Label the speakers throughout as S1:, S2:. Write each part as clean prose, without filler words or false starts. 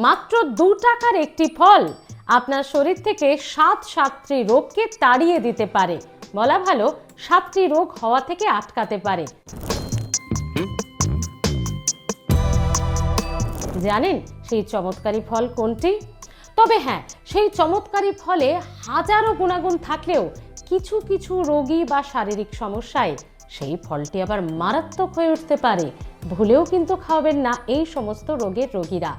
S1: মাত্র 2 টাকার একটি ফল আপনার শরীর থেকে 7টি রোগকে তাড়িয়ে দিতে পারে, বলা ভালো 7টি রোগ হওয়া থেকে আটকাতে পারে। জানেন সেই চমৎকারী ফল কোনটি? তবে হ্যাঁ, সেই চমৎকারী ফলে হাজারো গুণাগুণ থাকলেও কিছু কিছু রোগী বা শারীরিক সমস্যায় সেই ফলটি আবার মারাত্মক হয়ে উঠতে পারে। ভুলেও কিন্তু খাওয়াবেন না এই সমস্ত রোগের রোগীরা।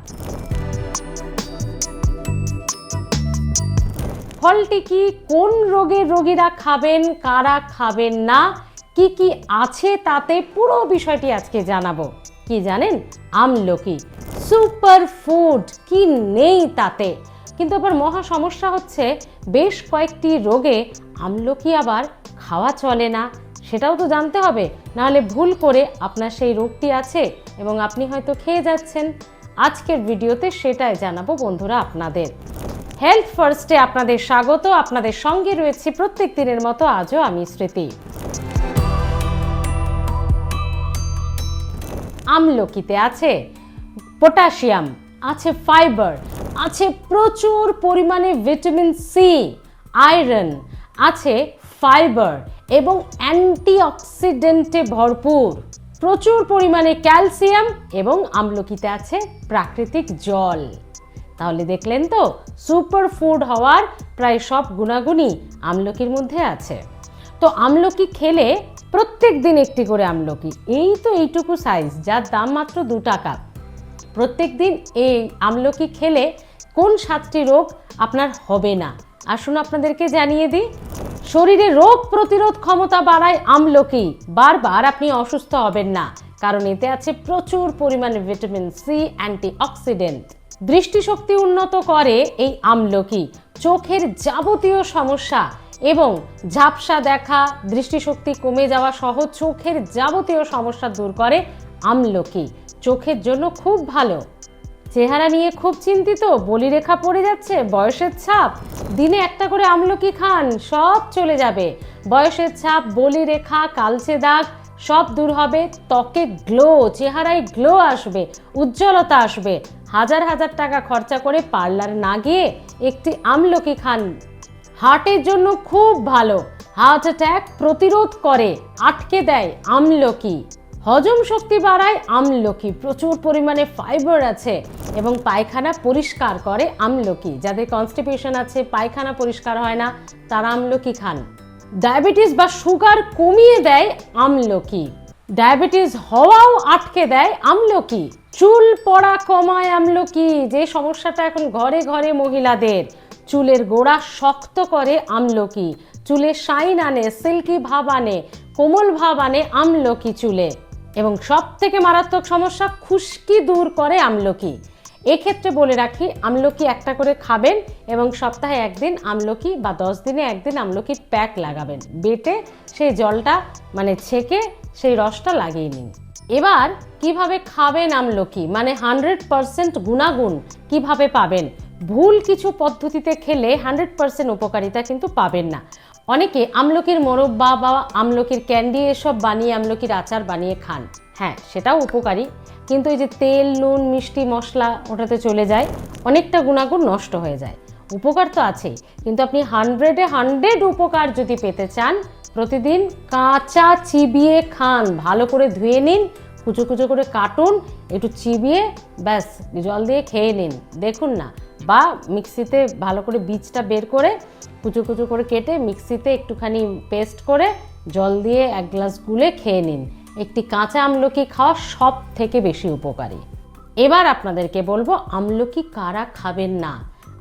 S1: ফলটি কি, কোন রোগের রোগীরা খাবেন, কারা খাবেন না, কি কি আছে তাতে পুরো বিষয়টি আজকে জানাবো। কি জানেন? আমলকি সুপার ফুড, কি নেই তাতে। কিন্তু আবার মহা সমস্যা হচ্ছে বেশ কয়েকটি রোগে আমলকি আবার খাওয়া চলে না, সেটাও তো জানতে হবে, নাহলে ভুল করে আপনার সেই রোগটি আছে এবং আপনি হয়তো খেয়ে যাচ্ছেন। আজকের ভিডিওতে সেটাই জানাবো বন্ধুরা আপনাদের। হেলথ ফার্স্টে আপনাদের স্বাগত। আপনাদের সঙ্গে রয়েছে প্রত্যেক দিনের মতো আজও আমি স্মৃতি। আমলকিতে আছে পটাশিয়াম, আছে ফাইবার, আছে প্রচুর পরিমাণে ভিটামিন সি, আয়রন, আছে ফাইবার এবং অ্যান্টিঅক্সিডেন্টে ভরপুর, প্রচুর পরিমাণে ক্যালসিয়াম এবং আমলকিতে আছে প্রাকৃতিক জল। তাহলে দেখলেন তো, সুপার ফুড হওয়ার প্রায় সব গুণাগুণই আমলকির মধ্যে আছে। তো আমলকি খেলে প্রত্যেক দিন একটি করে আমলকি, এই তো এইটুকু সাইজ, যার দাম মাত্র 2 টাকা, প্রত্যেক দিন এই আমলকি খেলে কোন 7টি রোগ আপনার হবে না আসুন আপনাদেরকে জানিয়ে দিই। শরীরে রোগ প্রতিরোধ ক্ষমতা বাড়ায় আমলকি, বারবার আপনি অসুস্থ হবেন না, কারণ এতে আছে প্রচুর পরিমাণে ভিটামিন সি, অ্যান্টিঅক্সিডেন্ট। দৃষ্টিশক্তি উন্নত করে এই আমলকি, চোখের যাবতীয় সমস্যা এবং ঝাপসা দেখা, দৃষ্টিশক্তি কমে যাওয়া সহ চোখের যাবতীয় সমস্যা দূর করে আমলকি। চোখের জন্য খুব ভালো। চেহারা নিয়ে খুব চিন্তিত, বলিরেখা পড়ে যাচ্ছে, বয়সের ছাপ, দিনে একটা করে আমলকি খান, সব চলে যাবে। বয়সের ছাপ, বলিরেখা, কালচে দাগ সব দূর হবে, ত্বকে গ্লো, চেহারায় গ্লো আসবে, উজ্জ্বলতা আসবে। হাজার হাজার টাকা খরচা করে পার্লার না গিয়ে একটি আমলকি খান। হার্টের জন্য খুব ভালো, হার্ট অ্যাটাক প্রতিরোধ করে, আটকে দেয় আমলকি। হজম শক্তি বাড়ায় আমলকি, প্রচুর পরিমাণে ফাইবার আছে এবং পায়খানা পরিষ্কার করে আমলকি। যাদের কনস্টিপেশন আছে, পায়খানা পরিষ্কার হয় না, তারা আমলকি খান। ডায়াবেটিস বা সুগার কমিয়ে দেয় আমলকি, ডায়াবেটিস হওয়াও আটকে দেয় আমলকি। চুল পড়া কমায় আমলকি, যে সমস্যাটা এখন ঘরে ঘরে মহিলাদের, চুলের গোড়া শক্ত করে আমলকি, চুলে শাইন আনে, সিল্কি ভাব আনে, কোমল ভাব আনে আমলকি চুলে। এবং সব থেকে মারাত্মক সমস্যা খুশকি দূর করে আমলকি। এক্ষেত্রে বলে রাখি, আমলকি একটা করে খাবেন এবং সপ্তাহে একদিন আমলকি বা 10 দিনে একদিন আমলকির প্যাক লাগাবেন, বেটে সেই জলটা ছেঁকে সেই রসটা লাগিয়ে নিন। এবার কিভাবে খাবেন আমলকি, 100% গুণাগুণ কিভাবে পাবেন? ভুল কিছু পদ্ধতিতে খেলে 100% উপকারিতা কিন্তু পাবেন না। অনেকে আমলকির মোরব্বা বা আমলকির ক্যান্ডি এসব বানিয়ে আমলকির আচার বানিয়ে খান, হ্যাঁ সেটাও উপকারী, কিন্তু এই যে তেল, নুন, মিষ্টি, মশলা ওটাতে চলে যায়, অনেকটা গুণাগুণ নষ্ট হয়ে যায়। উপকার তো আছেই, কিন্তু আপনি 100-এ 100 উপকার যদি পেতে চান, প্রতিদিন কাঁচা চিবিয়ে খান, ভালো করে ধুয়ে নিন, কুচো কুচো করে কাটুন, একটু চিবিয়ে ব্যাস জল দিয়ে খেয়ে নিন, দেখুন না। বা মিক্সিতে ভালো করে বীজটা বের করে কুচো কুচো করে কেটে মিক্সিতে একটুখানি পেস্ট করে জল দিয়ে 1 গ্লাস গুলে খেয়ে নিন। একটি কাঁচা আমলকি খাওয়া সব থেকে বেশি উপকারী। এবার আপনাদেরকে বলবো আমলকি কারা খাবেন না।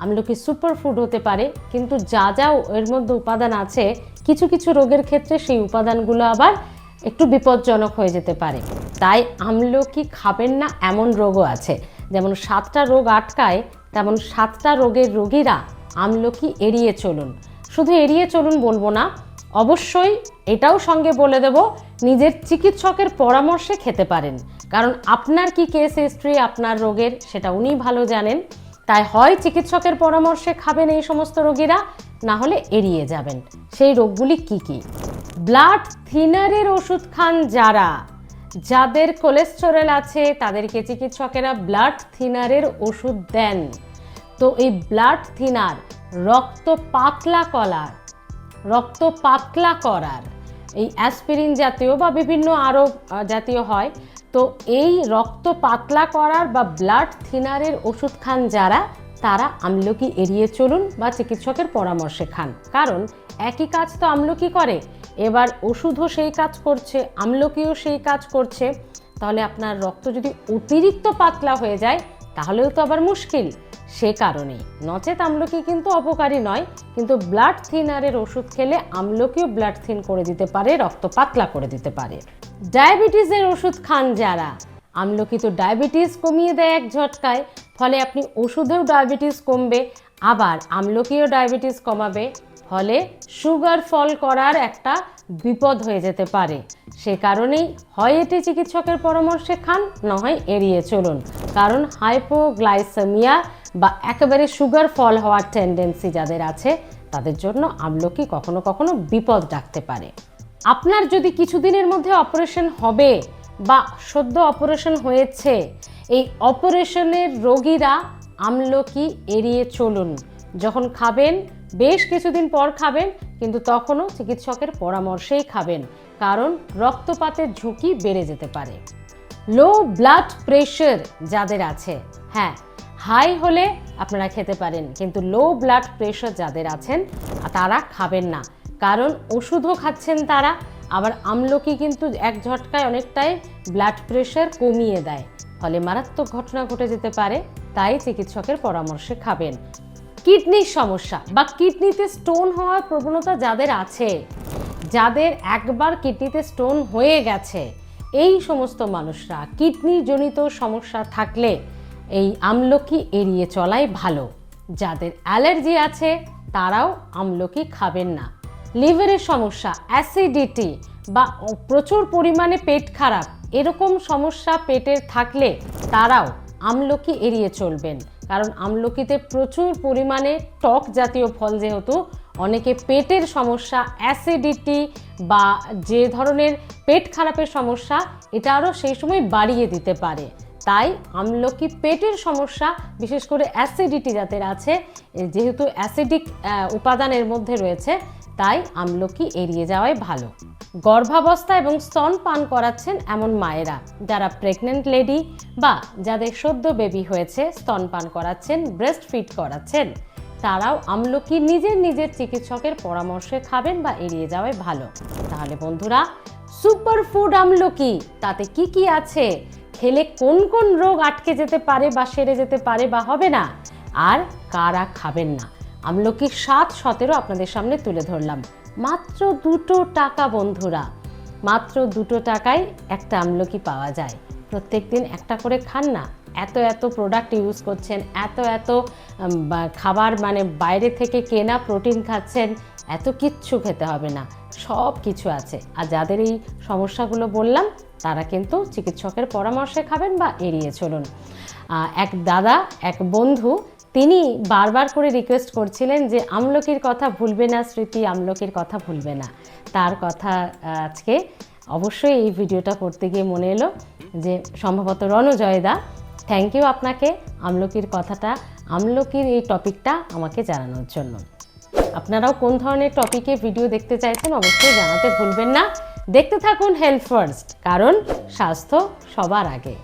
S1: আমলকি সুপার ফুড হতে পারে, কিন্তু যা যা এর মধ্যে উপাদান আছে, কিছু কিছু রোগের ক্ষেত্রে সেই উপাদানগুলো আবার একটু বিপজ্জনক হয়ে যেতে পারে। তাই আমলকি খাবেন না এমন রোগও আছে। যেমন 7টা রোগ আটকায়, তেমন 7টা রোগের রোগীরা আমলকি এড়িয়ে চলুন। শুধু এড়িয়ে চলুন বলবো না, অবশ্যই এটাও সঙ্গে বলে দেব, নিজের চিকিৎসকের পরামর্শে খেতে পারেন, কারণ আপনার কি কেস হিস্ট্রি আপনার রোগের সেটা উনি ভালো জানেন। তাই হয় চিকিৎসকের পরামর্শে খাবেন এই সমস্ত রোগীরা, না হলে এড়িয়ে যাবেন। সেই রোগগুলি কি কি? ব্লাড থিনারের ওষুধ খান যারা, যাদের কোলেস্টেরল আছে তাদেরকে চিকিৎসকেরা ব্লাড থিনারের ওষুধ দেন। তো এই ব্লাড থিনার রক্ত পাতলা করার এই অ্যাসপিরিন জাতীয় বা বিভিন্ন আরও জাতীয় হয়, তো এই রক্ত পাতলা করার বা ব্লাড থিনারের ওষুধ খান যারা, তারা আমলকি এড়িয়ে চলুন বা চিকিৎসকের পরামর্শে খান। কারণ একই কাজ তো আমলকি করে, এবার ওষুধও সেই কাজ করছে, আমলকিও সেই কাজ করছে। তাহলে আপনার রক্ত যদি অতিরিক্ত পাতলা হয়ে যায় তাহলেও তো আবার মুশকিল। সে কারণেই নচেত আমলকি কিন্তু অপকারী নয়, কিন্তু ব্লাড থিনারের ওষুধ খেলে আমলকিও ব্লাড থিন করে দিতে পারে, রক্ত পাতলা করে দিতে পারে। ডায়াবেটিসের ওষুধ খান যারা, আমলকি তো ডায়াবেটিস কমিয়ে দেয় এক ঝটকায়, ফলে আপনি ওষুধেও ডায়াবেটিস কমবে, আবার আমলকিও ডায়াবেটিস কমাবে, ফলে সুগার ফল করার একটা বিপদ হয়ে যেতে পারে। সে কারণেই হয় এটি চিকিৎসকের পরামর্শে খান, না হয় এড়িয়ে চলুন। কারণ হাইপোগ্লাইসেমিয়া বা একেবারে সুগার ফল হওয়ার টেন্ডেন্সি যাদের আছে তাদের জন্য আমলকি কখনো কখনো বিপদ ডাকতে পারে। আপনার যদি কিছুদিনের মধ্যে অপারেশন হবে বা সদ্য অপারেশন হয়েছে, এই অপারেশনের রোগীরা আমলকি এড়িয়ে চলুন। যখন খাবেন বেশ কিছুদিন পর খাবেন, কিন্তু তখনও চিকিৎসকের পরামর্শেই খাবেন, কারণ রক্তপাতের ঝুঁকি বেড়ে যেতে পারে। লো ব্লাড প্রেশার যাদের আছে, হ্যাঁ হাই হলে আপনারা খেতে পারেন, কিন্তু লো ব্লাড প্রেশার যাদের আছেন তারা খাবেন না, কারণ ওষুধও খাচ্ছেন তারা, আবার আমলকি কিন্তু এক ঝটকায় অনেকটাই ব্লাড প্রেশার কমিয়ে দেয়, ফলে মারাত্মক ঘটনা ঘটে যেতে পারে। তাই চিকিৎসকের পরামর্শে খাবেন। কিডনির সমস্যা বা কিডনিতে স্টোন হওয়ার প্রবণতা যাদের আছে, যাদের একবার কিডনিতে স্টোন হয়ে গেছে, এই সমস্ত মানুষরা কিডনি জনিত সমস্যা থাকলে এই আমলকি এড়িয়ে চলাই ভালো। যাদের অ্যালার্জি আছে তারাও আমলকি খাবেন না। লিভারের সমস্যা, অ্যাসিডিটি বা প্রচুর পরিমাণে পেট খারাপ, এরকম সমস্যা পেটের থাকলে তারাও আমলকি এড়িয়ে চলবেন, কারণ আমলকিতে প্রচুর পরিমাণে টক জাতীয় ফল, যেহেতু অনেকে পেটের সমস্যা, অ্যাসিডিটি বা যে ধরনের পেট খারাপের সমস্যা, এটা আরও সেই সময় বাড়িয়ে দিতে পারে। তাই আমলকি পেটের সমস্যা, বিশেষ করে অ্যাসিডিটি যাদের আছে, যেহেতু অ্যাসিডিক উপাদানের মধ্যে রয়েছে, তাই আমলকি এড়িয়ে যাওয়াই ভালো। গর্ভাবস্থা এবং স্তন পান করাচ্ছেন এমন মায়েরা, যারা প্রেগনেন্ট লেডি বা যাদের সদ্য বেবি হয়েছে, স্তন পান করাচ্ছেন, ব্রেস্ট ফিড করাচ্ছেন, তারাও আমলকি নিজের চিকিৎসকের পরামর্শে খাবেন বা এড়িয়ে যাওয়াই ভালো। তাহলে বন্ধুরা, সুপার ফুড আমলকি তাতে কি কি আছে, খেলে কোন কোন রোগ আটকে যেতে পারে বা সেরে যেতে পারে বা হবে না, আর কারা খাবেন না, আমলকির স্বাদ 17 আপনাদের সামনে তুলে ধরলাম। মাত্র 2 টাকা বন্ধুরা, মাত্র 2 টাকায় একটা আমলকি পাওয়া যায়। প্রত্যেক দিন একটা করে খান না। এত প্রোডাক্ট ইউজ করছেন, এত খাবার মানে বাইরে থেকে কেনা প্রোটিন খাচ্ছেন, এত কিচ্ছু খেতে হবে না, সব কিছু আছে। আর যাদের এই সমস্যাগুলো বললাম তারা কিন্তু চিকিৎসকের পরামর্শে খাবেন বা এড়িয়ে চলুন। এক দাদা, এক বন্ধু, তিনি বারবার করে রিকোয়েস্ট করছিলেন যে আমলকির কথা ভুলবে না স্মৃতি, আমলকির কথা ভুলবে না। তার কথা আজকে অবশ্যই এই ভিডিওটা করতে গিয়ে মনে এলো যে সম্ভবত রণজয়দা, থ্যাংক ইউ আপনাকে আমলকির কথাটা, আমলকির এই টপিকটা আমাকে জানানোর জন্য। আপনারাও কোন ধরনের টপিকে ভিডিও দেখতে চাইছেন অবশ্যই জানাতে ভুলবেন না। দেখতে থাকুন হেলথ ফার্স্ট, কারণ স্বাস্থ্য সবার আগে।